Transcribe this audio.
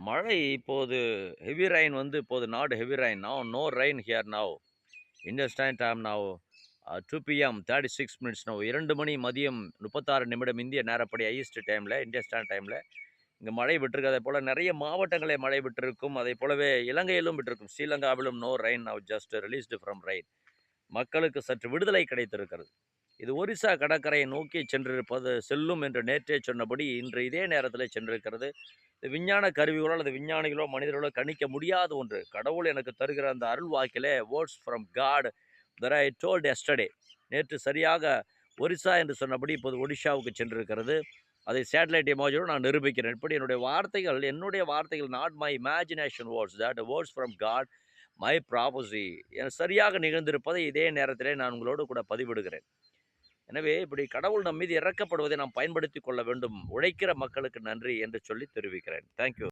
மழை இப்போது heavy rain வந்து இப்போது not heavy rain. No rain here now. Indian standard time now 2 PM 36 minutes now. 2 மணி மதியம் 36 நிமிடம் இந்திய நேரப்படி ஈஸ்ட் டைம்ல, இந்தியன் ஸ்டாண்டர்ட் டைம்ல இங்க மழை விட்டிருக்கு. அதேபோல நிறைய மாவட்டங்களே மழை விட்டிருக்கும். அதே போலவே இலங்கையிலும் விட்டிருக்கும். ஸ்ரீலங்காவிலும் no rain now just released from rain. மக்களுக்கு சற்று விடுதலை கிடைத்திருக்கிறது. இது ஒரிசா கடற்கரையை நோக்கி செல்லும் என்று நேற்றே சொன்னபடி இன்று இதே நேரத்திலே சென்றிருக்கிறது. இது விஞ்ஞான கருவிகளோ அல்லது விஞ்ஞானிகளோ மனிதர்களோ கணிக்க முடியாத ஒன்று. கடவுள் எனக்கு தருகிற அந்த அருள் வாக்கிலே words from God that I told yesterday. நேற்று சரியாக ஒரிசா என்று சொன்னபடி இப்போது ஒடிஷாவுக்கு சென்றிருக்கிறது. அதை சேட்டலைட் இமேஜோடு நான் நிரூபிக்கிறேன். இப்படி என்னுடைய வார்த்தைகள் not my imagination words, that words from God, my prophecy சரியாக நிகழ்ந்திருப்பதை இதே நேரத்திலே நான் உங்களோடு கூட பதிவிடுகிறேன். எனவே இப்படி கடவுள் நம் மீது இறக்கப்படுவதை நாம் பயன்படுத்திக் கொள்ள வேண்டும். உழைக்கிற மக்களுக்கு நன்றி என்று சொல்லி தெரிவிக்கிறேன். தேங்க்யூ.